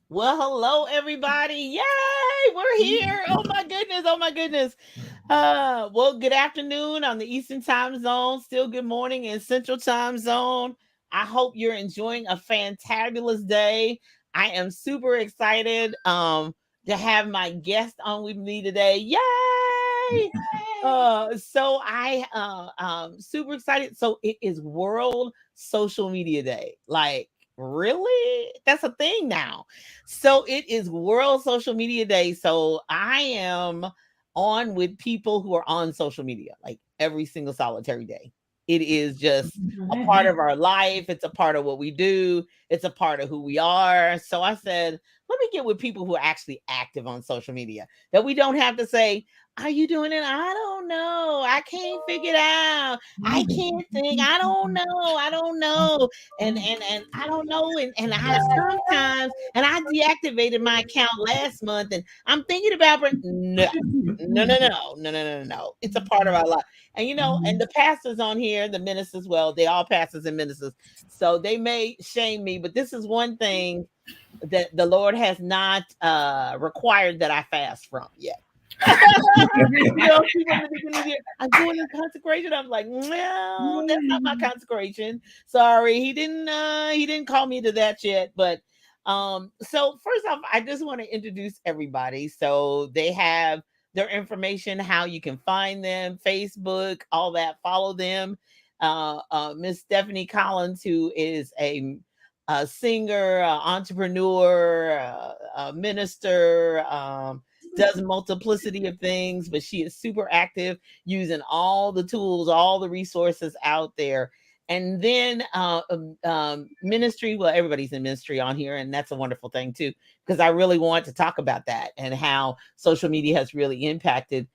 Well, hello everybody. Yay! We're here. Oh my goodness. Oh my goodness. Well, good afternoon on the Eastern Time Zone. Still good morning in Central Time Zone. I hope you're enjoying a fantabulous day. I am super excited to have my guest on with me today. Yay! So I super excited. So it is World Social Media Day. Like, really? That's a thing now. So it is World Social Media Day. So I am on with people who are on social media like every single solitary day. It is just a part of our life. It's a part of what we do. It's a part of who we are. So I said, let me get with people who are actually active on social media that we don't have to say, are you doing it? I don't know. I can't figure it out. I can't think. I don't know. I don't know. And I don't know. And I sometimes and I deactivated my account last month and I'm thinking about no. No, no, no, no, no, no, no, no. It's a part of our life. And and the pastors on here, the ministers, well, they all pastors and ministers. So they may shame me, but this is one thing that the Lord has not required that I fast from yet. People in the beginning of the year, I'm doing a consecration. I'm like, no, that's not my consecration. Sorry, he didn't call me to that yet. But so first off, I just want to introduce everybody. So they have their information, how you can find them, Facebook, all that. Follow them. Miss Stephanie Collins, who is a singer, entrepreneur, a minister. Does multiplicity of things, but she is super active using all the tools, all the resources out there. And then ministry, well, everybody's in ministry on here, and that's a wonderful thing too, because I really want to talk about that and how social media has really impacted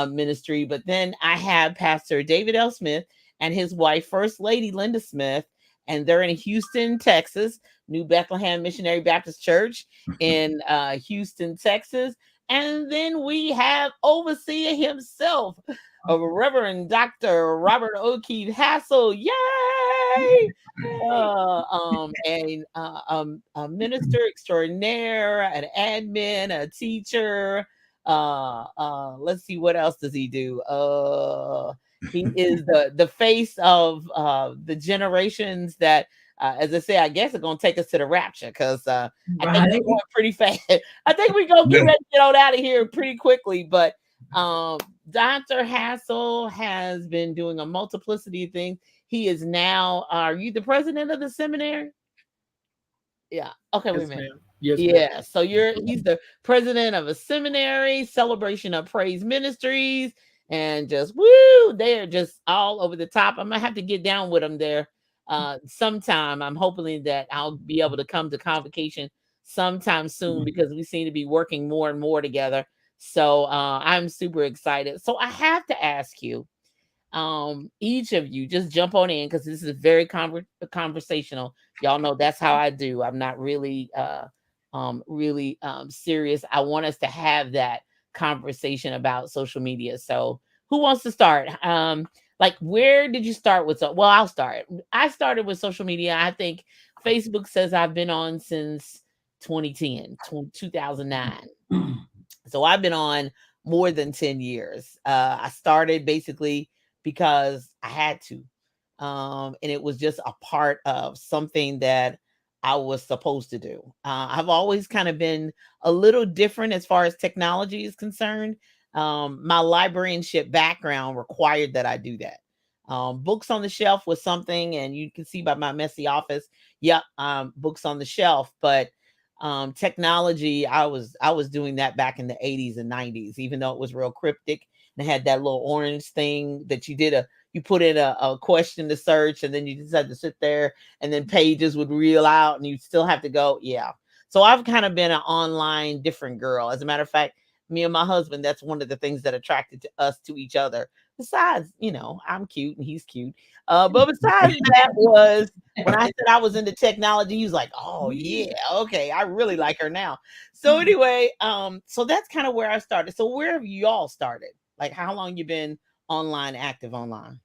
ministry. But then I have Pastor David L. Smith and his wife, First Lady Linda Smith, and they're in Houston, Texas, New Bethlehem Missionary Baptist Church in Houston, Texas. And then we have overseer himself, Reverend Dr. Robert O'Keefe Hassel. Yay! A minister extraordinaire, an admin, a teacher. Let's see, what else does he do? He is the face of the generations that as I say, I guess it's gonna take us to the rapture because I think we're going pretty fast. I think we're gonna get ready to get on out of here pretty quickly. But Dr. Hassel has been doing a multiplicity of things. He is now, are you the president of the seminary? Yeah. Okay, wait a Yes, minute. ma'am. Yes, ma'am. Yeah, so he's the president of a seminary, Celebration of Praise Ministries, and just woo, they're just all over the top. I'm gonna have to get down with them there sometime. I'm hoping that I'll be able to come to convocation sometime soon because we seem to be working more and more together. So I'm super excited. So I have to ask you, each of you just jump on in because this is very conversational. Y'all know that's how I do. I'm not really really serious. I want us to have that conversation about social media. So who wants to start? Like, where did you start with? Well, I'll start. I started with social media. I think Facebook says I've been on since 2010, 2009. So I've been on more than 10 years. I started basically because I had to. And it was just a part of something that I was supposed to do. I've always kind of been a little different as far as technology is concerned. My librarianship background required that I do that. Books on the shelf was something, and you can see by my messy office, yep, books on the shelf. But technology, I was doing that back in the 80s and 90s, even though it was real cryptic and had that little orange thing that you put in a question to search, and then you just had to sit there, and then pages would reel out, and you still have to go. Yeah. So I've kind of been an online different girl. As a matter of fact, me and my husband, that's one of the things that attracted to us to each other. Besides, I'm cute and he's cute. But besides that was when I said I was into technology, he was like, "Oh yeah, okay, I really like her now." So anyway, so that's kind of where I started. So where have you all started? Like, how long you been online, active online?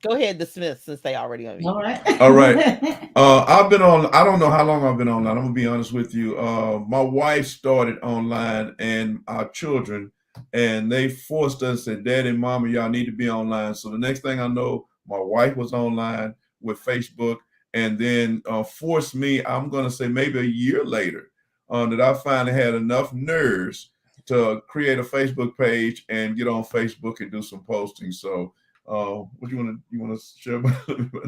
Go ahead, the Smiths, since they already on All you. right. All right. I've been on. I don't know how long I've been online. I'm gonna be honest with you. My wife started online, and our children, and they forced us. Said, "Daddy and Mama, y'all need to be online." So the next thing I know, my wife was online with Facebook, and then forced me. I'm gonna say maybe a year later, that I finally had enough nerves to create a Facebook page and get on Facebook and do some posting. So what you want to share about?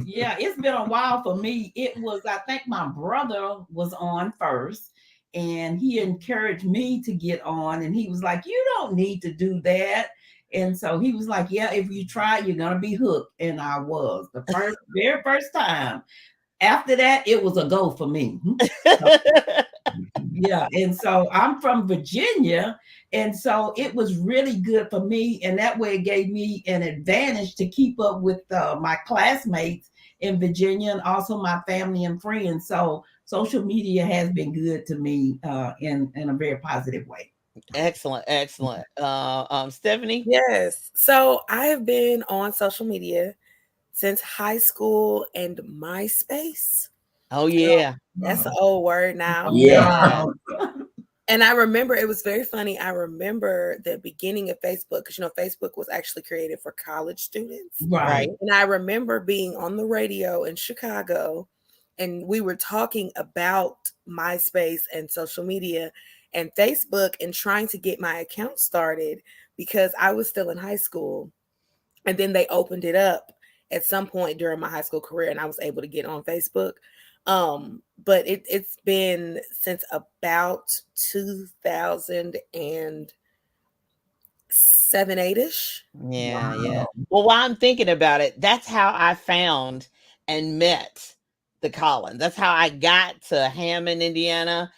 Yeah, it's been a while for me. It was, I think my brother was on first, and he encouraged me to get on, and he was like, "You don't need to do that." And so he was like, "Yeah, if you try, you're gonna be hooked." And I was the very first time. After that, it was a go for me. Yeah, and so I'm from Virginia, and so it was really good for me, and that way it gave me an advantage to keep up with my classmates in Virginia and also my family and friends. So social media has been good to me in a very positive way. Excellent, excellent. Stephanie? Yes. So I have been on social media since high school and MySpace. Oh yeah. That's an old word now. Yeah. And I remember it was very funny. I remember the beginning of Facebook because, Facebook was actually created for college students. Right. And I remember being on the radio in Chicago and we were talking about MySpace and social media and Facebook and trying to get my account started because I was still in high school. And then they opened it up at some point during my high school career and I was able to get on Facebook. But it's been since about 2007, 8-ish. Yeah, Wow. yeah. Well, while I'm thinking about it, that's how I found and met the Collins. That's how I got to Hammond, Indiana.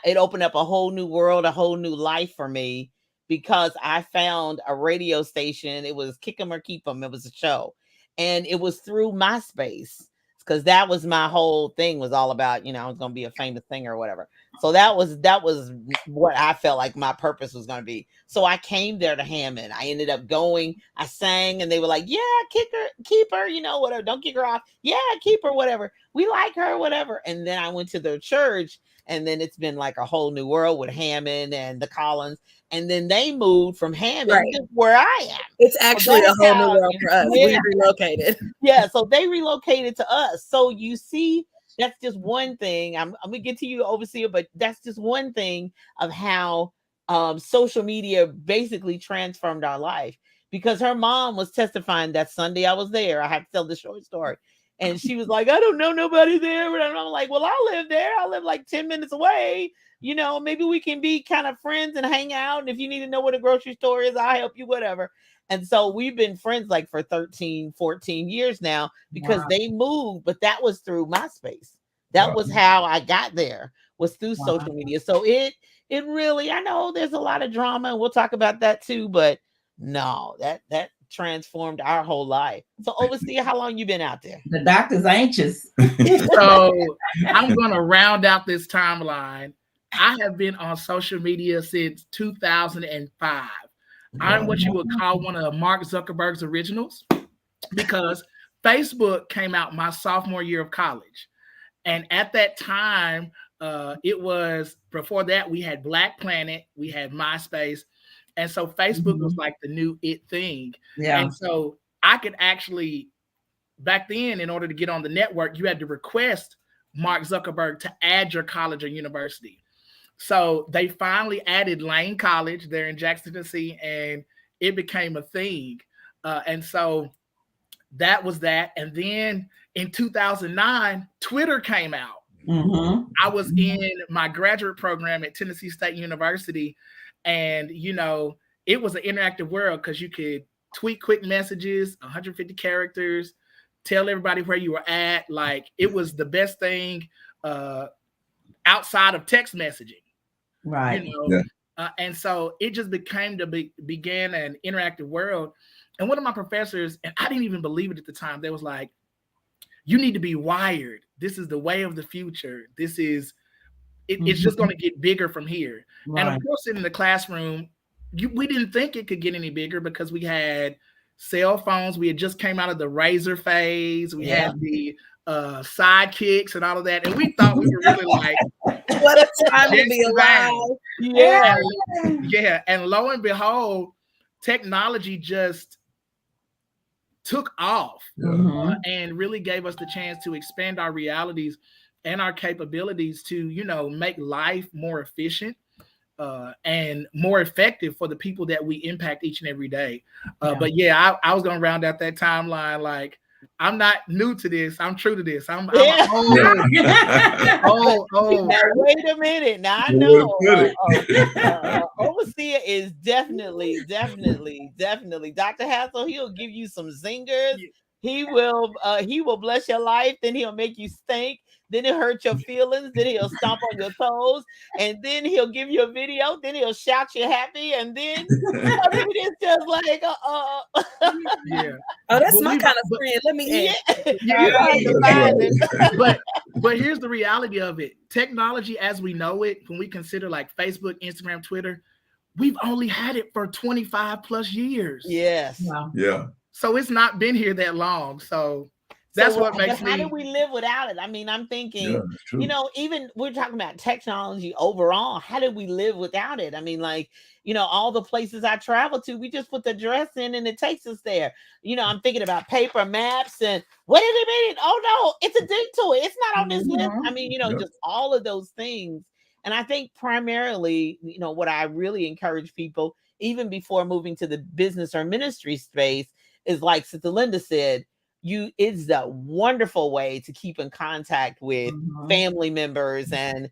It opened up a whole new world, a whole new life for me because I found a radio station. It was Kick 'em or Keep 'em. It was a show, and it was through MySpace because that was my whole thing. Was all about I was going to be a famous singer or whatever. So that was what I felt like my purpose was going to be. So I came there to Hammond. I ended up going. I sang, and they were like, "Yeah, kick her, keep her, whatever. Don't kick her off. Yeah, keep her, whatever. We like her, whatever." And then I went to their church, and then it's been like a whole new world with Hammond and the Collins. And then they moved from Hammond to where I am. It's actually a whole new world for us. Yeah. We relocated. Yeah, so they relocated to us. So you see, that's just one thing. I'm gonna get to you, Overseer, but that's just one thing of how social media basically transformed our life. Because her mom was testifying that Sunday I was there. I have to tell the short story. And she was like, "I don't know nobody there." And I'm like, "Well, I live there. I live like 10 minutes away. Maybe we can be kind of friends and hang out. And if you need to know where the grocery store is, I'll help you, whatever." And so we've been friends like for 13, 14 years now because they moved, but that was through MySpace. That was how I got there, was through social media. So it really, I know there's a lot of drama and we'll talk about that too, but no, that transformed our whole life. So Overseer, how long you been out there? The doctor's anxious. So I'm going to round out this timeline. I have been on social media since 2005. I'm what you would call one of Mark Zuckerberg's originals because Facebook came out my sophomore year of college. And at that time, it was before that, we had Black Planet, we had MySpace. And so Facebook was like the new it thing. Yeah. And so I could actually, back then, in order to get on the network, you had to request Mark Zuckerberg to add your college or university. So they finally added Lane College there in Jackson, Tennessee, and it became a thing. And so that was that. And then in 2009, Twitter came out. Mm-hmm. I was in my graduate program at Tennessee State University, and it was an interactive world because you could tweet quick messages, 150 characters, tell everybody where you were at. Like, it was the best thing outside of text messaging. Right. And so it just began an interactive world. And one of my professors, and I didn't even believe it at the time, they was like, "You need to be wired. This is the way of the future. This is it's just going to get bigger from here." Right. And of course, in the classroom, we didn't think it could get any bigger because we had cell phones. We had just came out of the Razor phase. We had the sidekicks and all of that. And we thought we were really like, what a time to be alive. Yeah. And lo and behold, technology just took off and really gave us the chance to expand our realities and our capabilities to, you know, make life more efficient and more effective for the people that we impact each and every day. But yeah, I was going to round out that timeline. Like, I'm not new to this. I'm true to this. I'm old. Now, wait a minute. Now I know Overseer is definitely. Dr. Hassel, he'll give you some zingers. He will bless your life. Then he'll make you stink. Then he'll hurt your feelings. Then he'll stomp on your toes. And then he'll give you a video. Then he'll shout you happy. And then it's just like, yeah. Oh, that's my kind of friend. Let me But here's the reality of it. Technology as we know it, when we consider like Facebook, Instagram, Twitter, we've only had it for 25 plus years. Yes. Wow. Yeah. So it's not been here that long. So that's what makes me. How do we live without it? I mean, I'm thinking, you know, even we're talking about technology overall. How do we live without it? I mean, like, you know, all the places I travel to, we just put the address in and it takes us there. You know, I'm thinking about paper maps and wait a minute. Oh no, it's a detour. It's not on this list. I mean, you know, just all of those things. And I think primarily, you know, what I really encourage people, even before moving to the business or ministry space, is like Sister Linda said, it's a wonderful way to keep in contact with family members and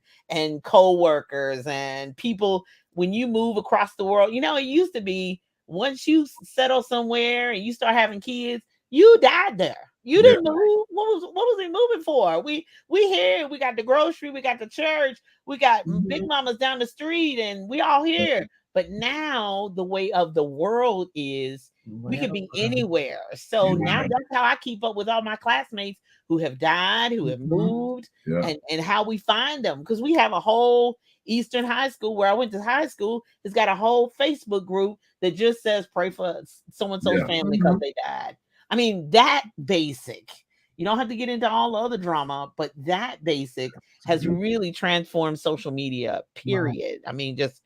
co-workers and people when you move across the world. You know, it used to be once you settle somewhere and you start having kids, you died there. You didn't move. What was we moving for? We here. We got the grocery. We got the church. We got Big Mamas down the street, and we all here. But now the way of the world is we could be anywhere. So now that's how I keep up with all my classmates who have died, who have moved, and how we find them. Because we have a whole Eastern High School where I went to high school. It's got a whole Facebook group that just says pray for so-and-so's family because they died. I mean, that basic. You don't have to get into all the other drama, but that basic has really transformed social media, period. I mean, just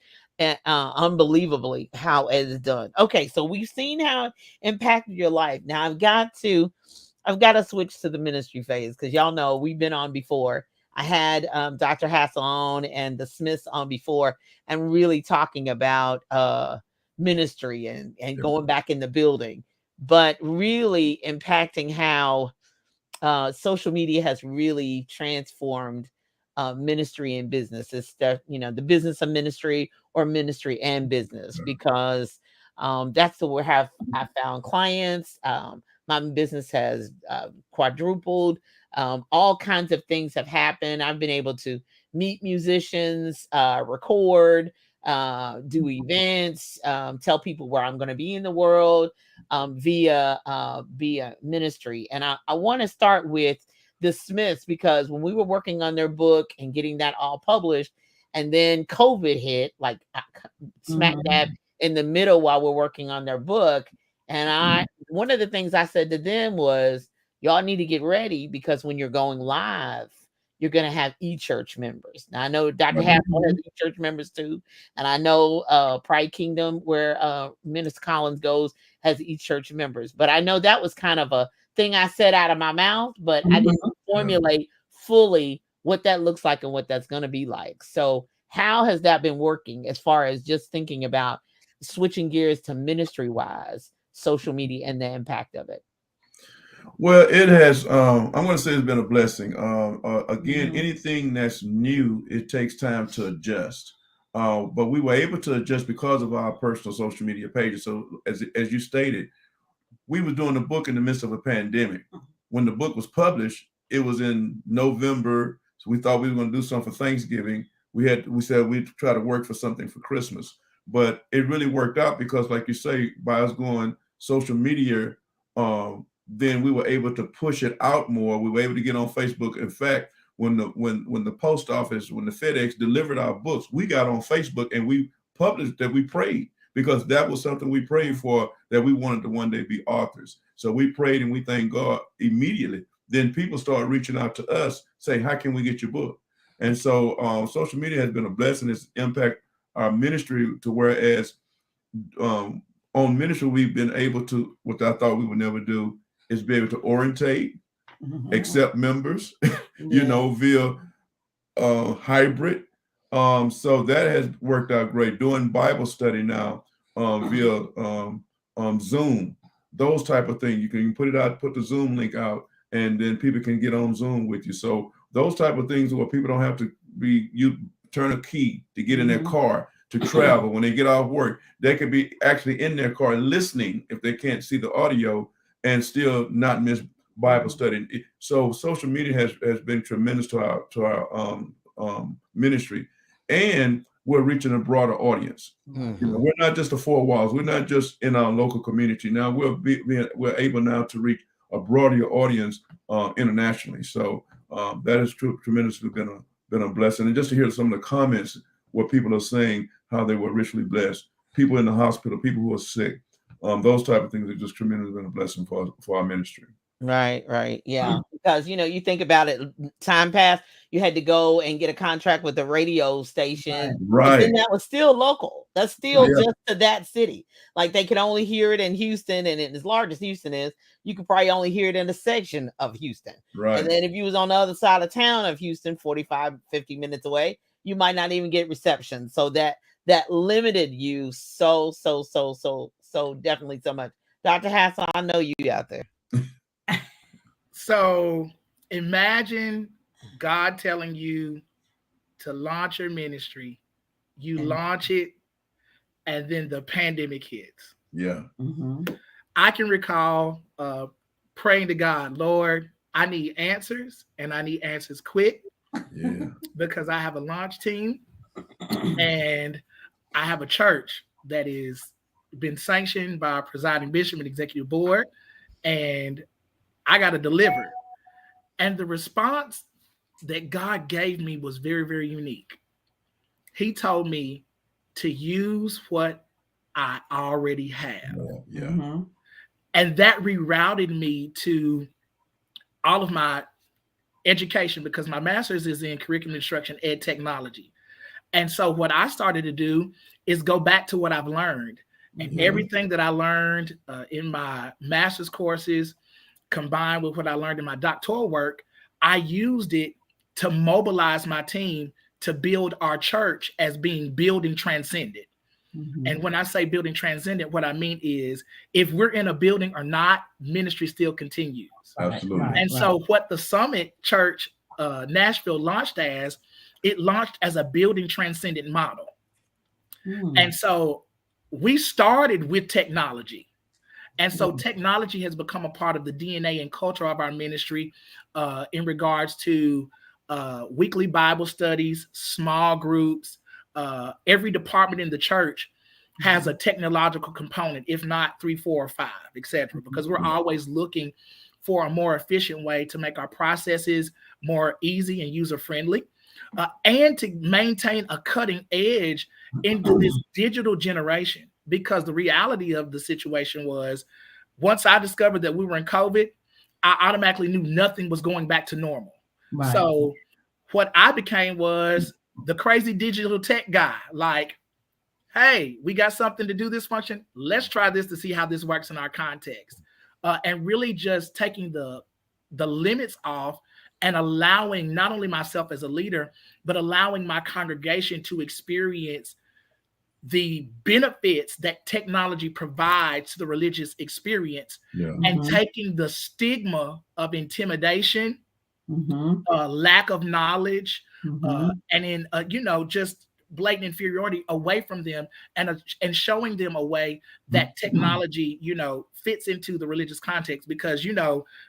unbelievably how it is done. Okay, so we've seen how it impacted your life. Now I've got to switch to the ministry phase because y'all know we've been on before. I had Dr. Hassel on and the Smiths on before and really talking about ministry and going back in the building, but really impacting how social media has really transformed ministry and business. It's the business of ministry or ministry and business, because that's where I found clients. My business has quadrupled. All kinds of things have happened. I've been able to meet musicians, record, do events, tell people where I'm going to be in the world via ministry. And I want to start with the Smiths, because when we were working on their book and getting that all published, and then COVID hit, like smack dab in the middle while we're working on their book. And one of the things I said to them was, y'all need to get ready, because when you're going live, you're going to have e-church members. Now I know Dr. Hassel has e-church members too. And I know Pride Kingdom, where Minister Collins goes, has e-church members. But I know that was kind of a thing I said out of my mouth, but I didn't formulate fully what that looks like and what that's going to be like. So how has that been working as far as just thinking about switching gears to ministry wise, social media and the impact of it? Well, it has, I'm going to say it's been a blessing. Again, anything that's new, it takes time to adjust. But we were able to adjust because of our personal social media pages. So as you stated, we were doing the book in the midst of a pandemic. When the book was published, it was in November. So we thought we were going to do something for Thanksgiving. We said we'd try to work for something for Christmas, but it really worked out because, like you say, by us going social media, then we were able to push it out more. We were able to get on Facebook. In fact, when the post office, when the FedEx delivered our books, we got on Facebook and we published that we prayed, because that was something we prayed for, that we wanted to one day be authors. So we prayed and we thank God immediately. Then people started reaching out to us, saying, how can we get your book? And so social media has been a blessing. It's impact our ministry to whereas on ministry, we've been able to, what I thought we would never do, is be able to orientate, accept members, via hybrid. So that has worked out great. Doing Bible study now via Zoom, those type of things. You can put it out, put the Zoom link out, and then people can get on Zoom with you. So those type of things where people don't have to you turn a key to get in their car to travel. When they get off work, they could be actually in their car listening if they can't see the audio and still not miss Bible study. So social media has been tremendous to our ministry, and we're reaching a broader audience. We're not just the four walls. We're not just in our local community. Now we're able now to reach a broader audience internationally. So that has tremendously been a blessing. And just to hear some of the comments where people are saying how they were richly blessed, people in the hospital, people who are sick, those type of things are just tremendously been a blessing for our ministry. Right. Yeah. Because, you think about it, time past, you had to go and get a contract with a radio station. Right. And that was still local. That's still just to that city. Like they could only hear it in Houston, and as large as Houston is, you could probably only hear it in a section of Houston. Right. And then if you was on the other side of town of Houston, 45, 50 minutes away, you might not even get reception. So that limited you so definitely so much. Dr. Hassel, I know you out there. So imagine God telling you to launch your ministry. You launch it, and then the pandemic hits. Yeah. I can recall praying to God, Lord, I need answers, and I need answers quick. Yeah. Because I have a launch team, and I have a church that is been sanctioned by our presiding bishop and executive board, and I got to deliver. And the response that God gave me was very, very unique. He told me to use what I already have. Yeah. And that rerouted me to all of my education, because my master's is in curriculum instruction, ed technology. And so what I started to do is go back to what I've learned. And everything that I learned in my master's courses, combined with what I learned in my doctoral work, I used it to mobilize my team to build our church as being building transcendent. And when I say building transcendent, what I mean is if we're in a building or not, ministry still continues. Absolutely. And so what the Summit Church Nashville launched as, it launched as a building transcendent model. And so we started with technology. And so technology has become a part of the DNA and culture of our ministry in regards to weekly Bible studies, small groups. Every department in the church has a technological component, if not 3, 4, or 5, etc. Because we're always looking for a more efficient way to make our processes more easy and user-friendly, and to maintain a cutting edge into this digital generation. Because the reality of the situation was, once I discovered that we were in COVID, I automatically knew nothing was going back to normal. Right. So what I became was the crazy digital tech guy. Like, hey, we got something to do this function. Let's try this to see how this works in our context. And really just taking the limits off and allowing not only myself as a leader, but allowing my congregation to experience the benefits that technology provides to the religious experience, and taking the stigma of intimidation, lack of knowledge, and in just blatant inferiority away from them, and showing them a way that technology fits into the religious context. Because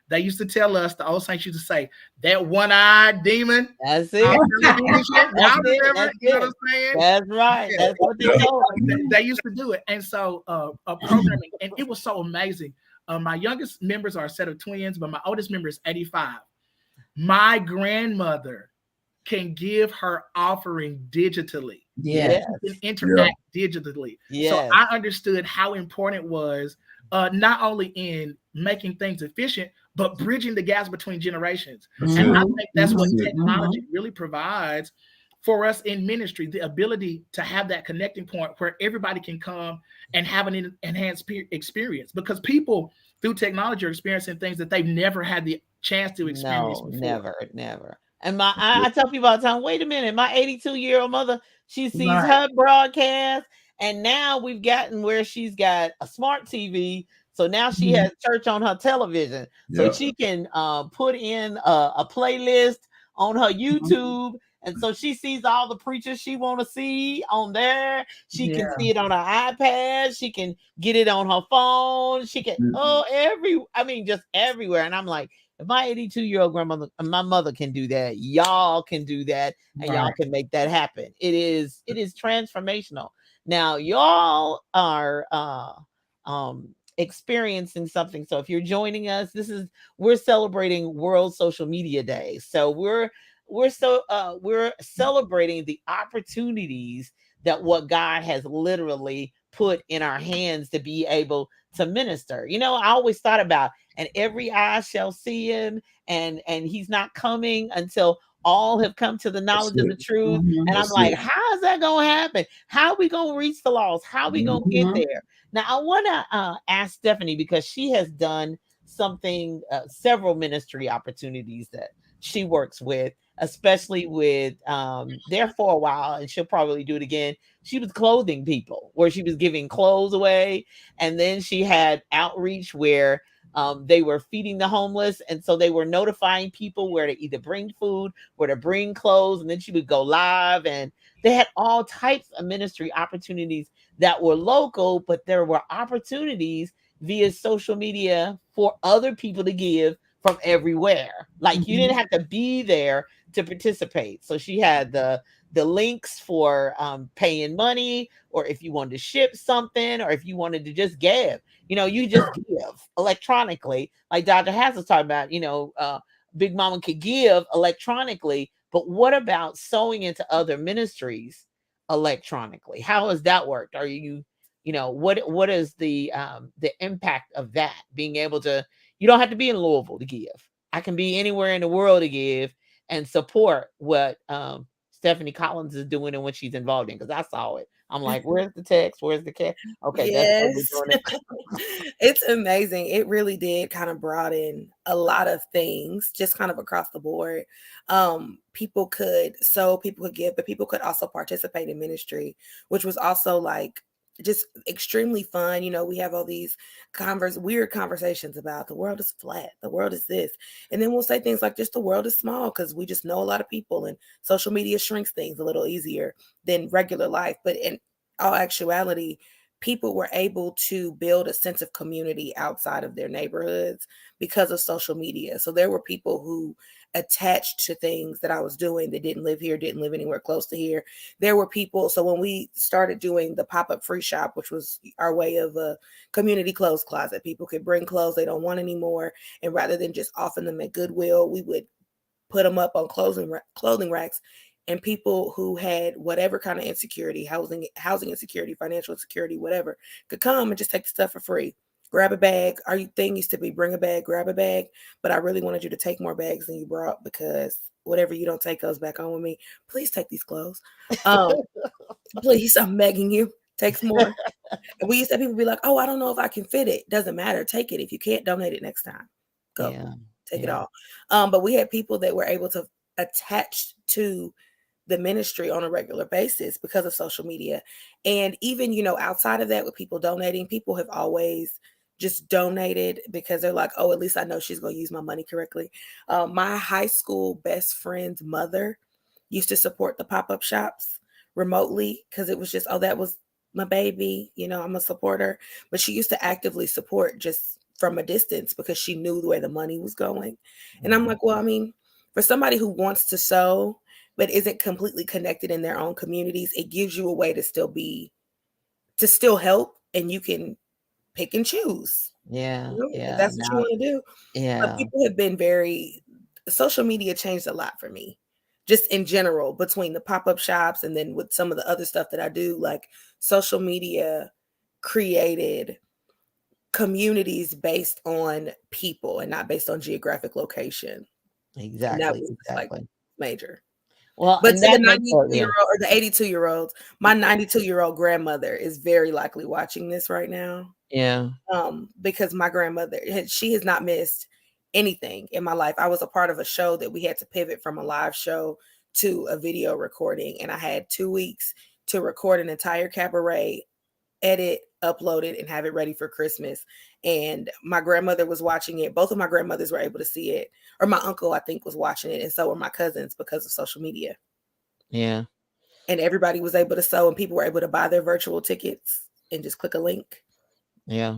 they used to tell us, the old saints used to say, that one-eyed demon, that's it. Y'all remember, you know what I'm saying? That's right. That's what they told us. They used to do it. And so programming, and it was so amazing. My youngest members are a set of twins, but my oldest member is 85. My grandmother can give her offering digitally. Yeah. She can interact digitally. So Yes. I understood how important it was, not only in making things efficient, but bridging the gaps between generations. That's And it. I think that's what That's it. technology really provides for us in ministry, the ability to have that connecting point where everybody can come and have an enhanced experience, because people through technology are experiencing things that they've never had the chance to experience No, before. never. And I tell people all the time, wait a minute, my 82-year-old mother, she sees Right. her broadcast, and now we've gotten where she's got a smart TV. So now she has church on her television. So Yep. she can put in a playlist on her YouTube. And so she sees all the preachers she want to see on there. She can see it on her iPad. She can get it on her phone. She can, just everywhere. And I'm like, if my 82-year-old grandmother, my mother can do that, y'all can do that, and y'all can make that happen. It is transformational. Now, y'all are experiencing something. So if you're joining us, we're celebrating World Social Media Day. So we're celebrating the opportunities that what God has literally put in our hands to be able to minister. You know, I always thought about, and every eye shall see him, and he's not coming until all have come to the knowledge of the truth. And I'm like, how is that going to happen? How are we going to reach the lost? How are we going to get there? Now, I want to ask Stephanie, because she has done something, several ministry opportunities that she works with, especially with there for a while, and she'll probably do it again. She was clothing people, where she was giving clothes away. And then she had outreach where they were feeding the homeless. And so they were notifying people where to either bring food, where to bring clothes. And then she would go live, and they had all types of ministry opportunities that were local, but there were opportunities via social media for other people to give from everywhere. Like you didn't have to be there to participate. So she had the links for paying money, or if you wanted to ship something, or if you wanted to just give, you just give electronically. Like Dr. Hass was talking about, Big Mama could give electronically, but what about sowing into other ministries electronically? How has that worked? Are what is the impact of that? Being able to, you don't have to be in Louisville to give. I can be anywhere in the world to give and support what Stephanie Collins is doing and what she's involved in, because I saw it. I'm like, where's the text? Where's the cat? Okay, yes. that's what we're doing. It's amazing. It really did kind of broaden a lot of things, just kind of across the board. People could sow, people could give, but people could also participate in ministry, which was also like just extremely fun. We have all these weird conversations about the world is flat, the world is this, and then we'll say things like just the world is small, because we just know a lot of people, and social media shrinks things a little easier than regular life. But in all actuality, people were able to build a sense of community outside of their neighborhoods because of social media. So there were people who attached to things that I was doing that didn't live here, didn't live anywhere close to here. There were people. So when we started doing the pop-up free shop, which was our way of a community clothes closet, people could bring clothes they don't want anymore. And rather than just offering them at Goodwill, we would put them up on clothing racks. And people who had whatever kind of insecurity, housing insecurity, financial insecurity, whatever, could come and just take the stuff for free. Grab a bag. Our thing used to be bring a bag, grab a bag. But I really wanted you to take more bags than you brought, because whatever you don't take goes back on with me. Please take these clothes. Please, I'm begging you. Take some more. And we used to have people be like, oh, I don't know if I can fit it. Doesn't matter. Take it. If you can't, donate it next time. Go. Yeah. Take it all. But we had people that were able to attach to the ministry on a regular basis because of social media. And even, outside of that, with people donating, people have always just donated because they're like, oh, at least I know she's going to use my money correctly. My high school best friend's mother used to support the pop-up shops remotely, because it was just, oh, that was my baby, I'm a supporter. But she used to actively support just from a distance because she knew where the money was going. And I'm like, well, I mean, for somebody who wants to sow but isn't completely connected in their own communities, it gives you a way to still help, and you can pick and choose. Yeah. If that's what you want to do. Yeah. But people have been social media changed a lot for me. just in general, between the pop-up shops and then with some of the other stuff that I do, like social media created communities based on people and not based on geographic location. And that Exactly. was just, like, Exactly. major. Well, But and to the that makes yeah. 92-year-old or the 82-year-olds, my 92-year-old grandmother is very likely watching this right now. Yeah. Because my grandmother, she has not missed anything in my life. I was a part of a show that we had to pivot from a live show to a video recording, and I had 2 weeks to record an entire cabaret, edit, upload it, and have it ready for Christmas. And my grandmother was watching it. Both of my grandmothers were able to see it, or my uncle, I think, was watching it, and so were my cousins because of social media. Yeah. And everybody was able to sew, and people were able to buy their virtual tickets and just click a link. Yeah.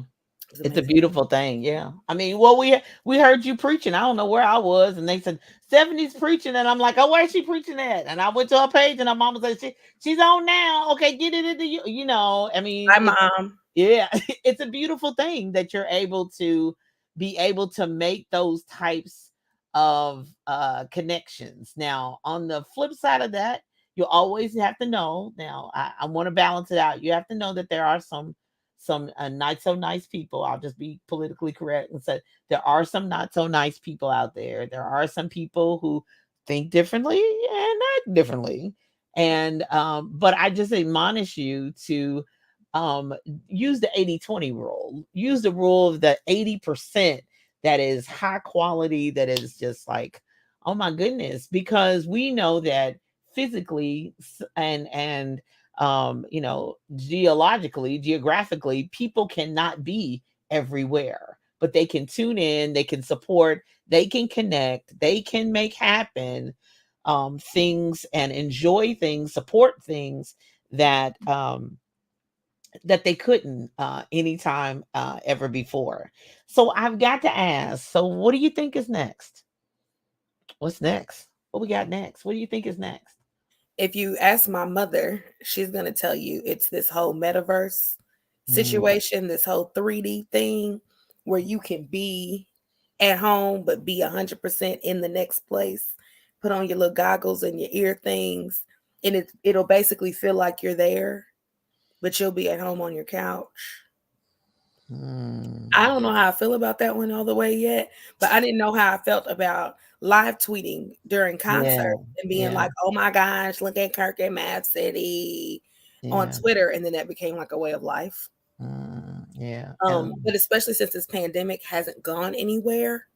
It was It's a amazing. beautiful thing. Yeah. I mean, well, we heard you preaching. I don't know where I was, and they said 70's preaching, and I'm like, oh, where's she preaching at? And I went to her page, and her mama said she's on now. Okay, get it into you. You know, I mean, Hi, Mom. yeah, it's a beautiful thing that you're able to make those types of connections. Now, on the flip side of that, you always have to know. Now, I want to balance it out. You have to know that there are some not so nice people. I'll just be politically correct and say there are some not so nice people out there. There are some people who think differently and act differently. And but I just admonish you to use the 80-20 rule. Use the rule of the 80% that is high quality, that is just like, oh my goodness, because we know that physically and geographically, people cannot be everywhere, but they can tune in, they can support, they can connect, they can make happen things and enjoy things, support things that that they couldn't anytime ever before. So I've got to ask, so what do you think is next? What's next? What we got next? What do you think is next? If you ask my mother, she's going to tell you it's this whole metaverse situation, this whole 3D thing where you can be at home, but be 100% in the next place. Put on your little goggles and your ear things, and it'll basically feel like you're there, but you'll be at home on your couch. I don't know how I feel about that one all the way yet, but I didn't know how I felt about live tweeting during concerts and being like, oh my gosh, look at Kirk at Mad City on Twitter. And then that became like a way of life. But especially since this pandemic hasn't gone anywhere,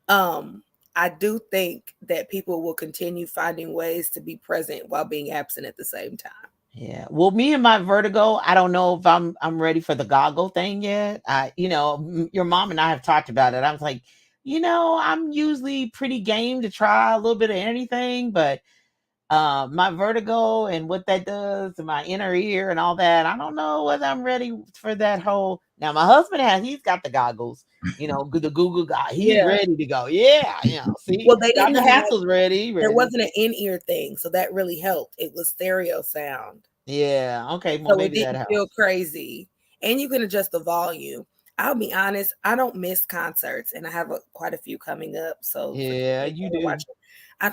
I do think that people will continue finding ways to be present while being absent at the same time. Yeah. Well, me and my vertigo, I don't know if I'm ready for the goggle thing yet. Your mom and I have talked about it. I was like, I'm usually pretty game to try a little bit of anything, but my vertigo and what that does to my inner ear and all that, I don't know whether I'm ready for that whole. Now my husband he's got the goggles, the Google guy. He's ready to go. Yeah, see. Well, they didn't Dr. Hassel's ready. There wasn't an in-ear thing, so that really helped. It was stereo sound. Yeah. Okay. Well, so maybe it didn't that feel helps. crazy, and you can adjust the volume. I'll be honest, I don't miss concerts, and I have quite a few coming up. So yeah, you do. I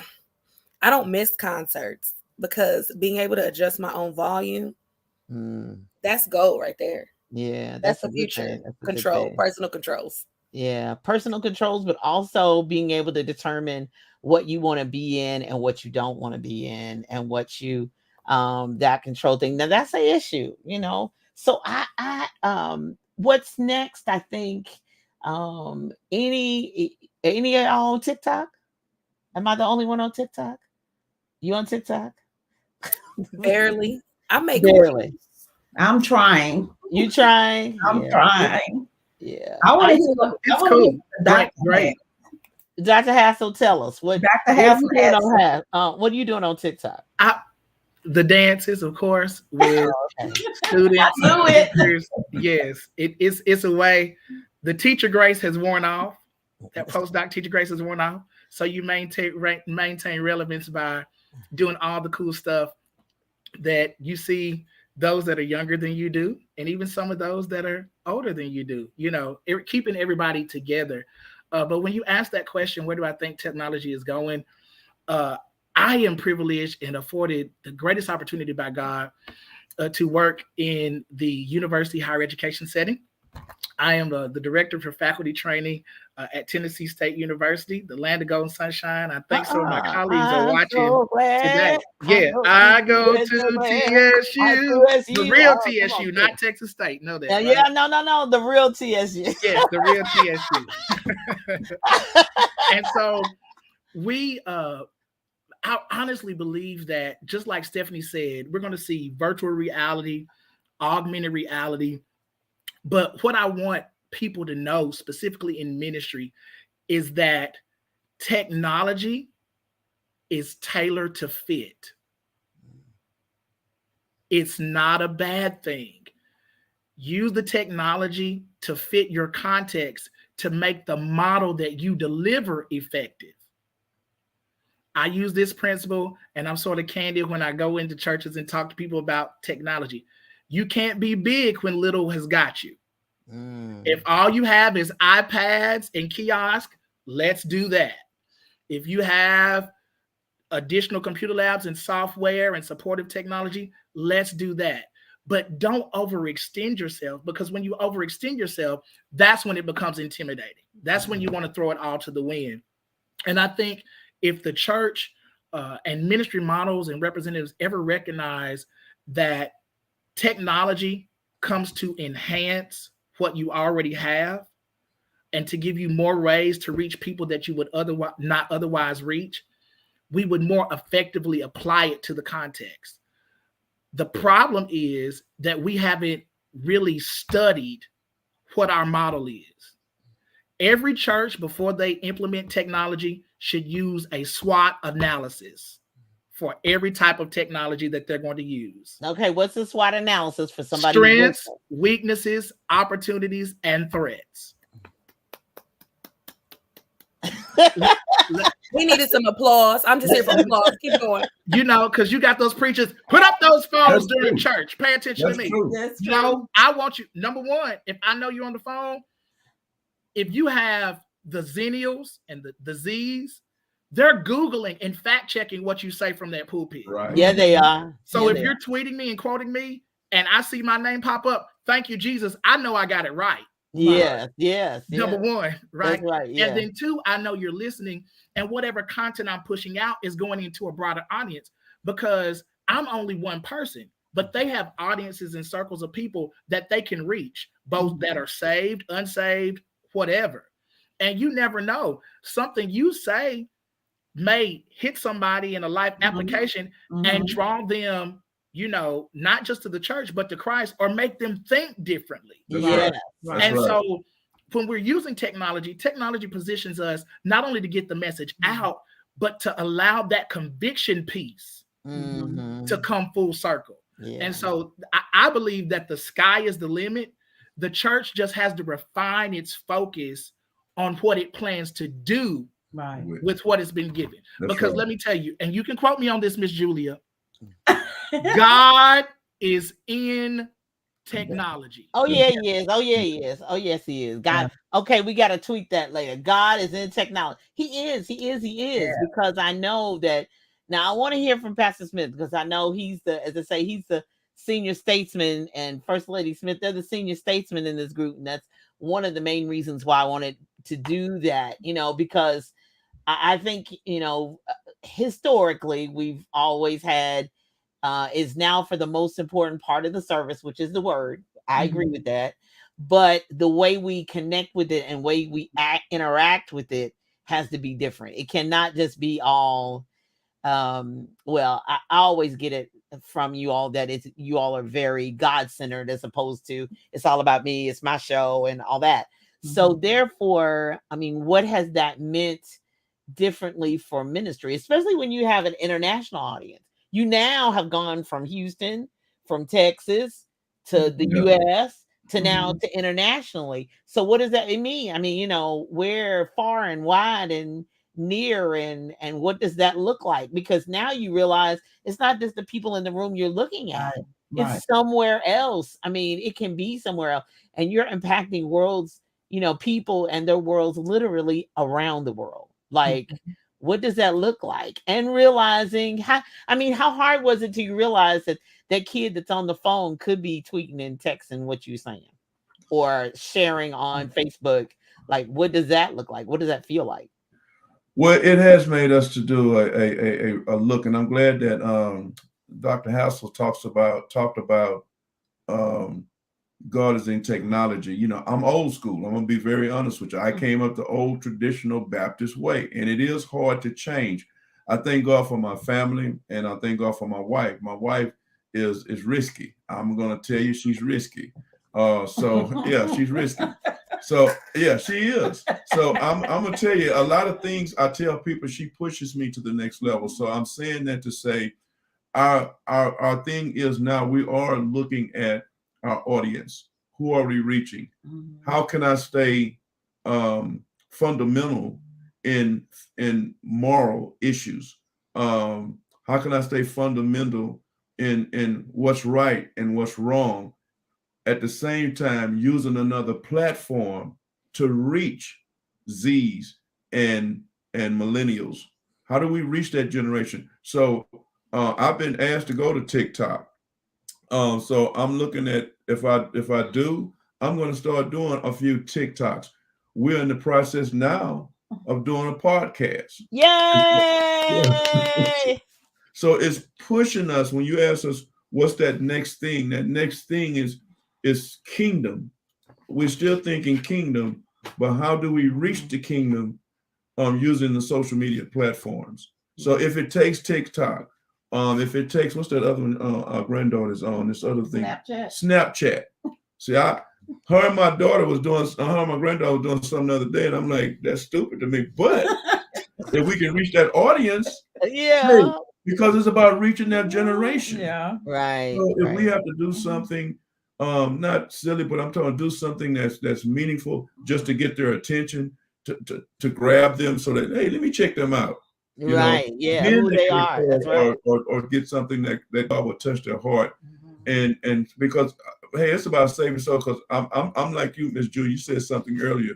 don't miss concerts because being able to adjust my own volume, that's gold right there. Yeah, that's the future. Control, personal controls. Yeah, personal controls, but also being able to determine what you want to be in and what you don't want to be in, and what you that control thing. Now that's an issue, So I what's next? I think any on TikTok? Am I the only one on TikTok? You on TikTok? Barely. I make barely. I'm trying. You trying? I'm trying. Yeah. I want to. It's cool. Great. Dr. Hassel, tell us what what are you doing on TikTok? The dances, of course, with students. I knew it. Yes, it's a way. The teacher grace has worn off. That postdoc teacher grace has worn off. So you maintain relevance by doing all the cool stuff that you see those that are younger than you do, and even some of those that are older than you do. Keeping everybody together. But when you ask that question, where do I think technology is going? I am privileged and afforded the greatest opportunity by God to work in the university higher education setting. I am the director for faculty training at Tennessee State University, the land of golden sunshine. I think some of my colleagues are watching today. Yeah, I go to TSU, the real TSU, not Texas State. Know that? Right? Yeah, no, the real TSU. Yes, the real TSU. And so we, I honestly believe that, just like Stephanie said, we're going to see virtual reality, augmented reality. But what I want people to know, specifically in ministry, is that technology is tailored to fit. It's not a bad thing. Use the technology to fit your context to make the model that you deliver effective. I use this principle, and I'm sort of candid when I go into churches and talk to people about technology. You can't be big when little has got you. If all you have is iPads and kiosk, let's do that. If you have additional computer labs and software and supportive technology, let's do that. But don't overextend yourself, because when you overextend yourself, that's when it becomes intimidating. That's when you want to throw it all to the wind. And I think if the church and ministry models and representatives ever recognize that technology comes to enhance what you already have and to give you more ways to reach people that you would not otherwise reach, we would more effectively apply it to the context. The problem is that we haven't really studied what our model is. Every church, before they implement technology, should use a SWOT analysis for every type of technology that they're going to use. Okay, what's the SWOT analysis for somebody? Strengths, weaknesses, opportunities, and threats. We needed some applause. I'm just here for applause. Keep going. You know, because you got those preachers, put up those phones during church. Pay attention to me. That's You true. know, I want you, number one, if I know you're on the phone, if you have the Zennials and the Z's, they're Googling and fact checking what you say from that pulpit. Right. Yeah, they are. So Yeah, if they you're tweeting me and quoting me and I see my name pop up, thank you, Jesus, I know I got it right. Yes. Number one, right? That's right. Yeah. And then two, I know you're listening, and whatever content I'm pushing out is going into a broader audience, because I'm only one person, but they have audiences and circles of people that they can reach, both that are saved, unsaved, whatever. And you never know. Something you say may hit somebody in a life application and draw them, you know, not just to the church, but to Christ, or make them think differently. Yeah. And so when we're using technology, technology positions us not only to get the message out, but to allow that conviction piece to come full circle. Yeah. And so I believe that the sky is the limit. The church just has to refine its focus on what it plans to do Right. with what has been given. That's Because right. let me tell you, and you can quote me on this, Miss Julia, God is in technology. Oh yeah, he is. Oh yeah, he is. Oh yes, he is. God. Okay, we got to tweet that later. God is in technology. He is. Because I know that. Now I want to hear from Pastor Smith, because I know he's the, as I say, he's the senior statesman, and First Lady Smith, they're the senior statesman in this group, and that's one of the main reasons why I wanted to do that. You know, because I think, you know, historically we've always had. Is now for the most important part of the service, which is the word. I agree with that. But the way we connect with it and way we interact with it has to be different. It cannot just be all, well, I always get it from you all that it's, you all are very God-centered, as opposed to it's all about me, it's my show and all that. So therefore, I mean, what has that meant differently for ministry, especially when you have an international audience? You now have gone from Houston, from Texas to the US to now to internationally. So what does that mean? I mean, you know, we're far and wide and near, and what does that look like? Because now you realize it's not just the people in the room you're looking at. Right. It's somewhere else. I mean, it can be somewhere else. And you're impacting worlds, you know, people and their worlds literally around the world. Like what does that look like? And realizing how hard was it to realize that that kid that's on the phone could be tweeting and texting what you're saying or sharing on Facebook? Like, what does that look like? What does that feel like? Well, it has made us to do a look, and I'm glad that Dr. Hassel talked about God is in technology. You know, I'm old school. I'm gonna be very honest with you. I came up the old traditional Baptist way, and it is hard to change. I thank God for my family, and I thank God for my wife. My wife is risky. I'm gonna tell you, she's risky. So yeah, she's risky. So yeah, she is. So I'm gonna tell you a lot of things. I tell people she pushes me to the next level. So I'm saying that to say our thing is now we are looking at our audience. Who are we reaching? How can I stay fundamental in moral issues? How can I stay fundamental in what's right and what's wrong? At the same time, using another platform to reach Z's and millennials. How do we reach that generation? So I've been asked to go to TikTok. So I'm looking at if I do, I'm going to start doing a few TikToks. We're in the process now of doing a podcast. Yay! So it's pushing us. When you ask us what's that next thing, that next thing is kingdom. We're still thinking kingdom, but how do we reach the kingdom using the social media platforms? So if it takes TikTok, if it takes, what's that other one our granddaughter's on, this other thing? Snapchat. See, her and my daughter was doing, her and my granddaughter was doing something the other day, and I'm like, that's stupid to me. But if we can reach that audience, yeah, because it's about reaching that generation. Yeah. Right. So if we have to do something, not silly, but I'm talking do something that's meaningful just to get their attention, to grab them so that, hey, let me check them out. You right. know, Yeah. Who they are. That's right. Or get something that God will touch their heart. And because, hey, it's about saving soul. Because I'm like you, Miss Julie. You said something earlier.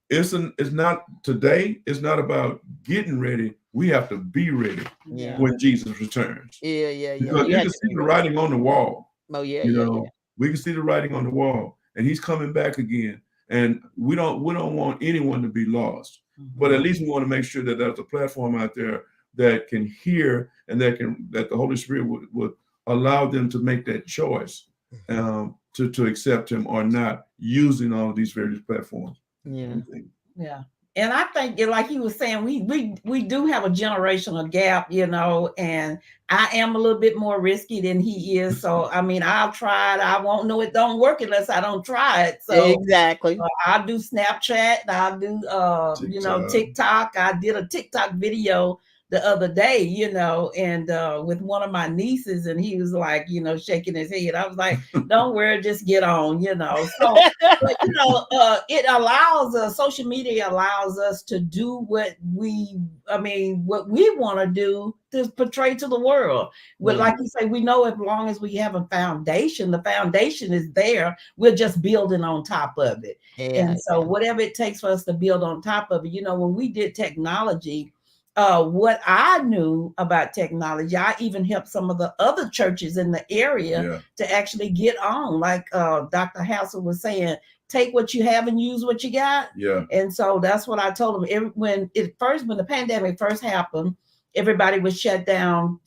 It's not today. It's not about getting ready. We have to be ready when Jesus returns. Yeah. Because you can see the writing on the wall. Oh yeah. You know, we can see the writing on the wall, and He's coming back again. And we don't want anyone to be lost. But at least we want to make sure that there's a platform out there that can hear and that the Holy Spirit would allow them to make that choice to accept Him or not, using all of these various platforms. Yeah. And I think, like you were saying, we do have a generational gap, you know, and I am a little bit more risky than he is. So, I mean, I'll try it. I won't know it don't work unless I don't try it. So exactly. I'll do Snapchat. I'll do, TikTok. I did a TikTok video the other day, you know, and with one of my nieces, and he was like, you know, shaking his head. I was like, don't worry, just get on, you know. So, but, you know, it allows us, social media allows us to do what we want to do to portray to the world. Well, like you say, we know as long as we have a foundation, the foundation is there. We're just building on top of it. And so whatever it takes for us to build on top of it, you know, when we did technology, what I knew about technology, I even helped some of the other churches in the area to actually get on. Like Dr. Hassel was saying, take what you have and use what you got. Yeah. And so that's what I told them. When the pandemic first happened, everybody was shut down.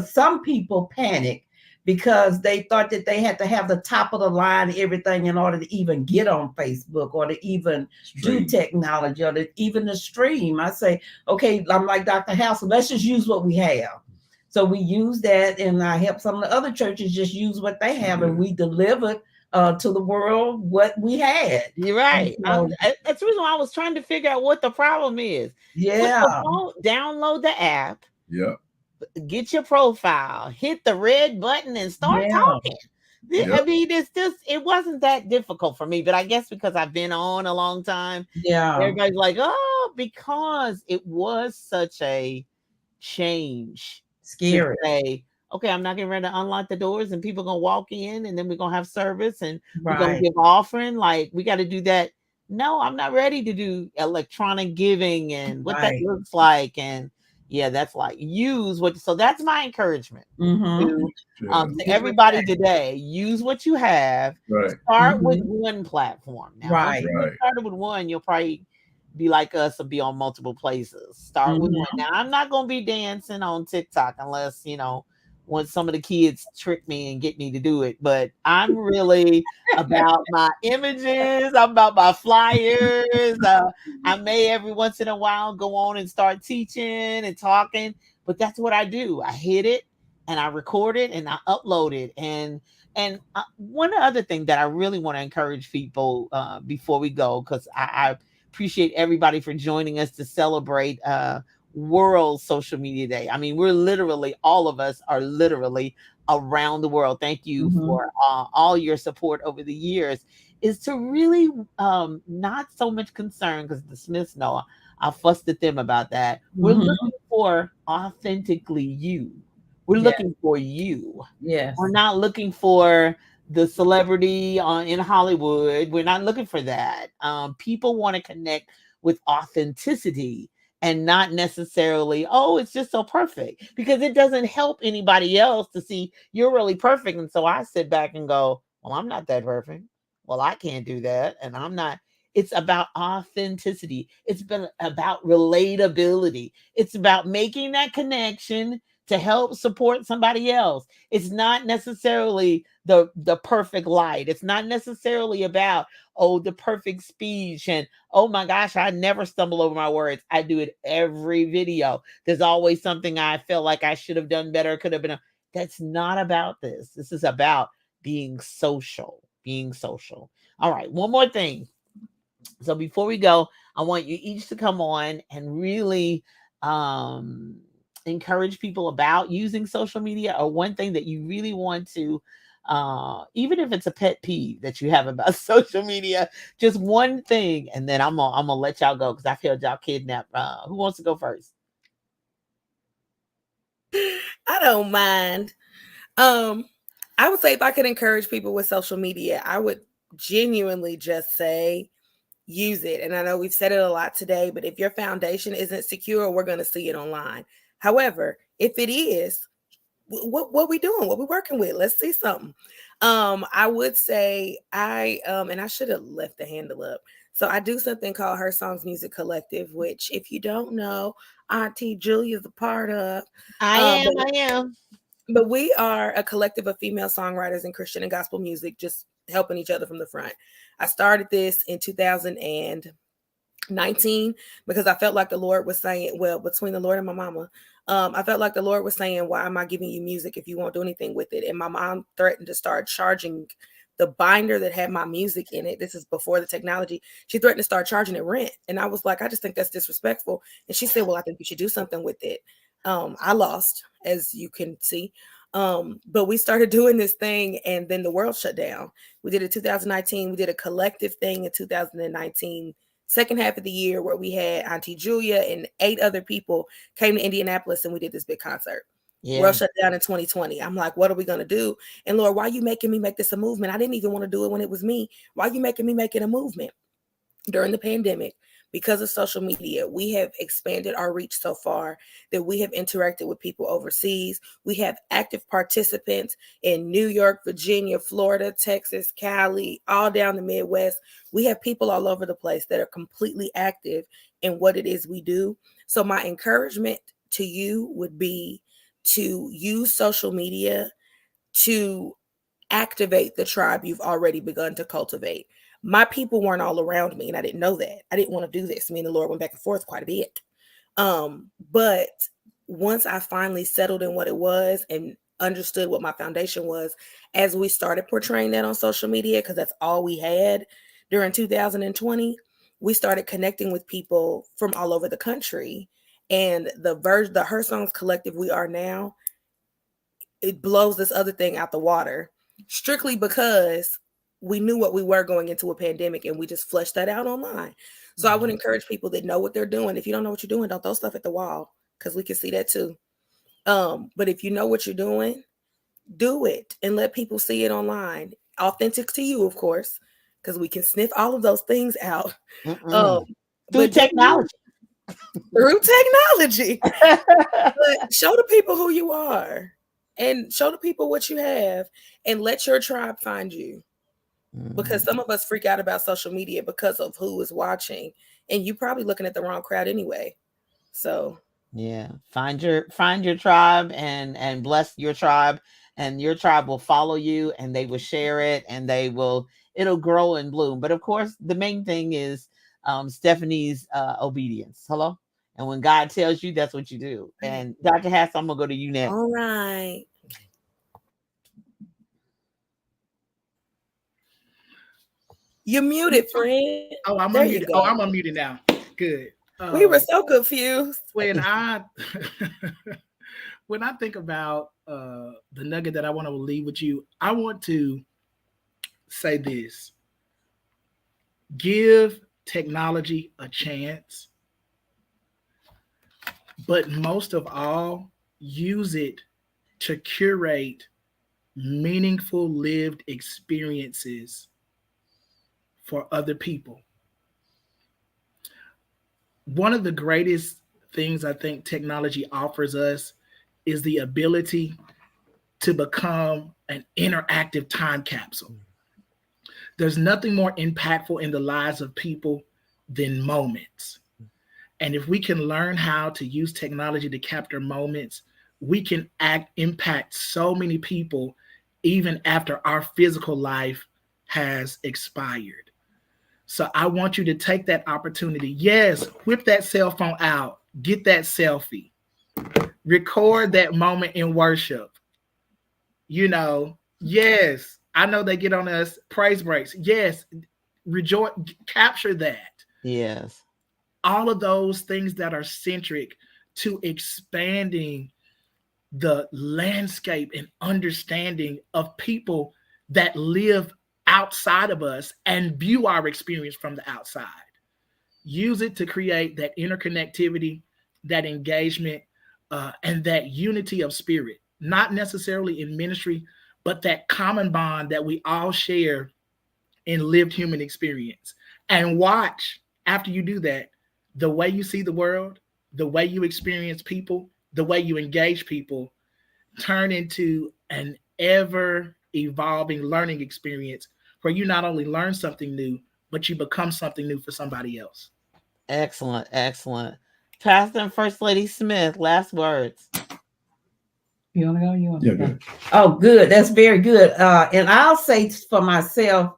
Some people panicked because they thought that they had to have the top of the line everything in order to even get on Facebook or to even do technology or to even the stream. I say, okay, I'm like Dr. Hassel, let's just use what we have. So we use that, and I help some of the other churches just use what they have, and we delivered to the world what we had. You're right. That's the reason why I was trying to figure out what the problem is. Yeah. Download the app. Yeah. Get your profile, hit the red button, and start talking. I mean, it wasn't that difficult for me, but I guess because I've been on a long time. Yeah. Everybody's like, oh, because it was such a change. Scary. To say, okay, I'm not getting ready to unlock the doors and people gonna walk in and then we're gonna have service and we're gonna give offering. Like, we got to do that no, I'm not ready to do electronic giving and what that Right. looks like. And yeah, that's like use what. So that's my encouragement Mm-hmm. Yeah. to Get with everybody that. today. Use what you have. Right. Start with Mhm. one platform. Now, once Right. you get Right. started with one, you'll probably be like us and be on multiple places. Start with one. Mhm. Now, I'm not going to be dancing on TikTok unless, when some of the kids trick me and get me to do it. But I'm really about my images. I'm about my flyers. I may every once in a while go on and start teaching and talking, but that's what I do. I hit it and I record it and I upload it. And one other thing that I really want to encourage people before we go, because I appreciate everybody for joining us to celebrate World Social Media Day. I mean, all of us are literally around the world. Thank you Mhm. for all your support over the years. Is to really not so much concern, because the Smiths know I fussed at them about that. We're Mhm. looking for authentically you. We're Yeah. looking for you. Yes. We're not looking for the celebrity in Hollywood. We're not looking for that. People want to connect with authenticity and not necessarily, oh, it's just so perfect, because it doesn't help anybody else to see you're really perfect. And so I sit back and go, well, I'm not that perfect. Well, I can't do that. And I'm not. It's about authenticity. It's been about relatability. It's about making that connection to help support somebody else. It's not necessarily the perfect light. It's not necessarily about, oh, the perfect speech and, oh my gosh, I never stumble over my words. I do it every video. There's always something I feel like I should have done better, could have been. That's not about this. This is about being social. Being social. All right, one more thing. So before we go, I want you each to come on and really encourage people about using social media, or one thing that you really want to, even if it's a pet peeve that you have about social media, just one thing, and then I'm gonna let y'all go because I feel y'all kidnapped. Who wants to go first? I don't mind. Um, I would say if I could encourage people with social media, I would genuinely just say use it. And I know we've said it a lot today, but if your foundation isn't secure, we're going to see it online. However, if it is, what we doing? What we working with? Let's see something. I would say and I should have left the handle up. So I do something called Her Songs Music Collective, which if you don't know, Auntie Julia is a part of. I Um, am. but I am. but we are a collective of female songwriters in Christian and gospel music, just helping each other from the front. I started this in 2019 because I felt like the Lord was saying, well, between the Lord and my mama, I felt like the Lord was saying, why am I giving you music if you won't do anything with it? And my mom threatened to start charging the binder that had my music in it. This is before the technology. She threatened to start charging it rent. And I was like, I just think that's disrespectful. And she said, well, I think you should do something with it. I lost, as you can see. But we started doing this thing and then the world shut down. We did it 2019. We did a collective thing in 2019, second half of the year, where we had Auntie Julia and 8 other people came to Indianapolis and we did this big concert. Yeah. World shut down in 2020. I'm like, what are we going to do? And Lord, why are you making me make this a movement? I didn't even want to do it when it was me. Why are you making me make it a movement? During the pandemic, because of social media, we have expanded our reach so far that we have interacted with people overseas. We have active participants in New York, Virginia, Florida, Texas, Cali, all down the Midwest. We have people all over the place that are completely active in what it is we do. So my encouragement to you would be to use social media to activate the tribe you've already begun to cultivate. My people weren't all around me, and I didn't know that. I didn't want to do this. Me and the Lord went back and forth quite a bit. But once I finally settled in what it was and understood what my foundation was, as we started portraying that on social media, because that's all we had during 2020, we started connecting with people from all over the country. And the Her Songs Collective we are now, it blows this other thing out the water, strictly because we knew what we were going into a pandemic and we just fleshed that out online. So I would encourage people that know what they're doing. If you don't know what you're doing, don't throw stuff at the wall, because we can see that too. But if you know what you're doing, do it and let people see it online. Authentic to you, of course. because we can sniff all of those things out. Through But technology. through technology. But show the people who you are and show the people what you have and let your tribe find you. Because some of us freak out about social media because of who is watching, and you're probably looking at the wrong crowd anyway. So yeah, find your tribe and bless your tribe, and your tribe will follow you, and they will share it, and it'll grow and bloom. But of course, the main thing is Stephanie's obedience. Hello. And when God tells you, that's what you do. And Dr. Hass, I'm gonna go to you next. all right. You're muted, friend. Oh, I'm There unmuted. you go. Oh, I'm unmuted now. Good. We were so confused. When I when I think about the nugget that I want to leave with you, I want to say this: give technology a chance, but most of all, use it to curate meaningful lived experiences for other people. One of the greatest things I think technology offers us is the ability to become an interactive time capsule. There's nothing more impactful in the lives of people than moments. And if we can learn how to use technology to capture moments, we can impact so many people even after our physical life has expired. So I want you to take that opportunity. Yes, whip that cell phone out, get that selfie, record that moment in worship. Yes, I know they get on us praise breaks. Yes, rejoice, capture that. Yes. All of those things that are centric to expanding the landscape and understanding of people that live outside of us and view our experience from the outside. Use it to create that interconnectivity, that engagement, and that unity of spirit, not necessarily in ministry, but that common bond that we all share in lived human experience. And watch, after you do that, the way you see the world, the way you experience people, the way you engage people, turn into an ever evolving learning experience where you not only learn something new, but you become something new for somebody else. Excellent. Pastor and First Lady Smith, last words. You want to go? You want Yeah, to go? good. Oh, good. That's very good. And I'll say for myself,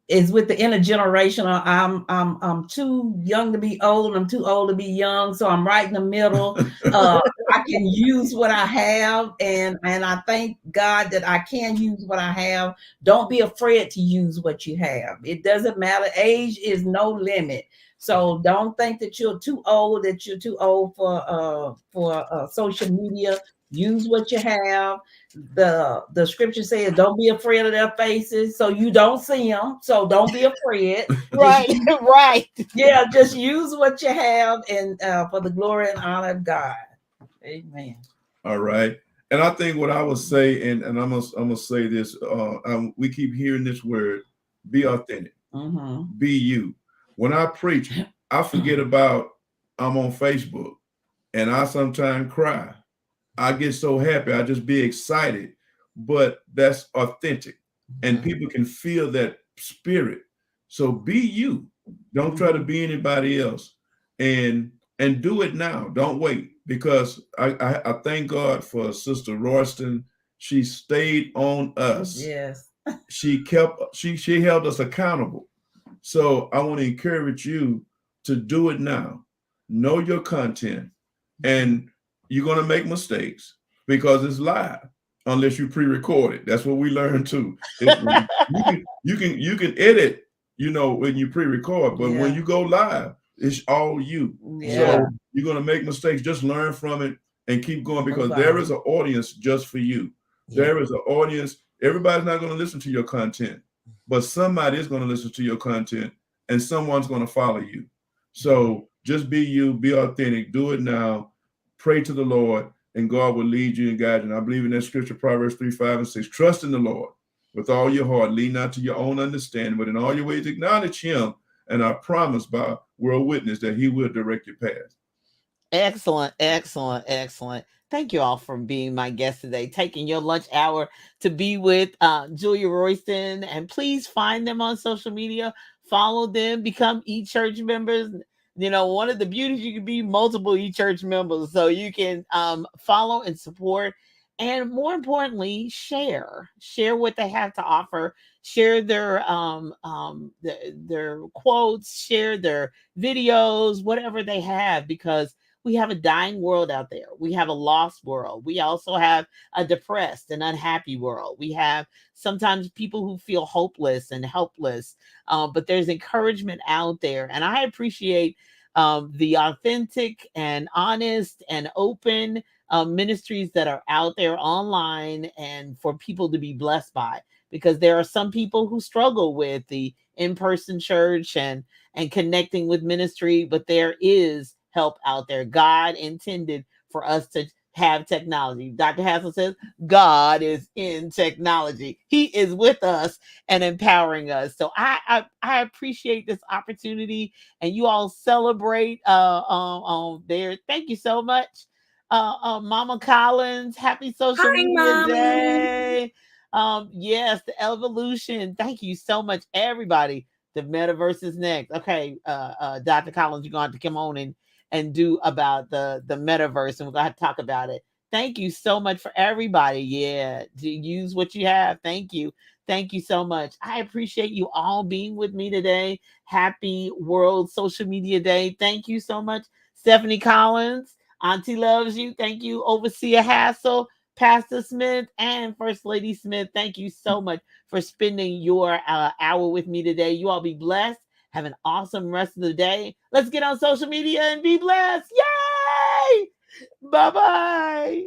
is with the intergenerational. I'm too young to be old. I'm too old to be young. So I'm right in the middle. I can use what I have, and I thank God that I can use what I have. Don't be afraid to use what you have. It doesn't matter. Age is no limit. So don't think that you're too old for social media. Use what you have. The scripture says, don't be afraid of their faces, so you don't see them. So don't be afraid. Right. Yeah, just use what you have, and for the glory and honor of God. Amen. All right. And I think what I would say, and I'm gonna say this, we keep hearing this word, be authentic, be you. When I preach, I forget about I'm on Facebook, and I sometimes cry. I get so happy, I just be excited, but that's authentic, and people can feel that spirit. So be you. Don't try to be anybody else, and do it now. Don't wait, because I thank God for Sister Royston. She stayed on us. Yes. She held us accountable. So I want to encourage you to do it now. Know your content, and you're going to make mistakes because it's live unless you pre-record it. That's what we learned too. You can edit, when you pre-record, but when you go live, it's all you. Yeah. So you're going to make mistakes. Just learn from it and keep going, because there is an audience just for you. Yeah. There is an audience. Everybody's not going to listen to your content, but somebody is going to listen to your content, and someone's going to follow you. So just be you, be authentic, do it now, pray to the Lord, and God will lead you and guide you. And I believe in that scripture, Proverbs 3:5-6. Trust in the Lord with all your heart, lean not to your own understanding, but in all your ways acknowledge him, and I promise by World Witness that he will direct your path. Excellent, excellent, excellent. Thank you all for being my guest today, taking your lunch hour to be with Julia Royston. And please find them on social media, follow them, become eChurch members. You know, one of the beauties, you can be multiple eChurch members, so you can follow and support. And more importantly, share what they have to offer, share their quotes, share their videos, whatever they have, because we have a dying world out there. We have a lost world. We also have a depressed and unhappy world. We have sometimes people who feel hopeless and helpless, but there's encouragement out there. And I appreciate the authentic and honest and open ministries that are out there online and for people to be blessed by, because there are some people who struggle with the in-person church and connecting with ministry, but there is help out there. God intended for us to have technology. Dr. Hassel says God is in technology. He is with us and empowering us. So I appreciate this opportunity, and you all celebrate there. Thank you so much. Mama Collins, happy social Hi, media Mommy. day. Yes, the evolution. Thank you so much, everybody. The metaverse is next. Okay, Dr. Collins, you're going to have to come on and do about the metaverse, and we're going to talk about it. Thank you so much for everybody. Yeah, to use what you have. Thank you. Thank you so much. I appreciate you all being with me today. Happy World Social Media Day. Thank you so much, Stephanie Collins. Auntie loves you. Thank you, Overseer Hassel, Pastor Smith, and First Lady Smith. Thank you so much for spending your hour with me today. You all be blessed. Have an awesome rest of the day. Let's get on social media and be blessed. Yay! Bye-bye.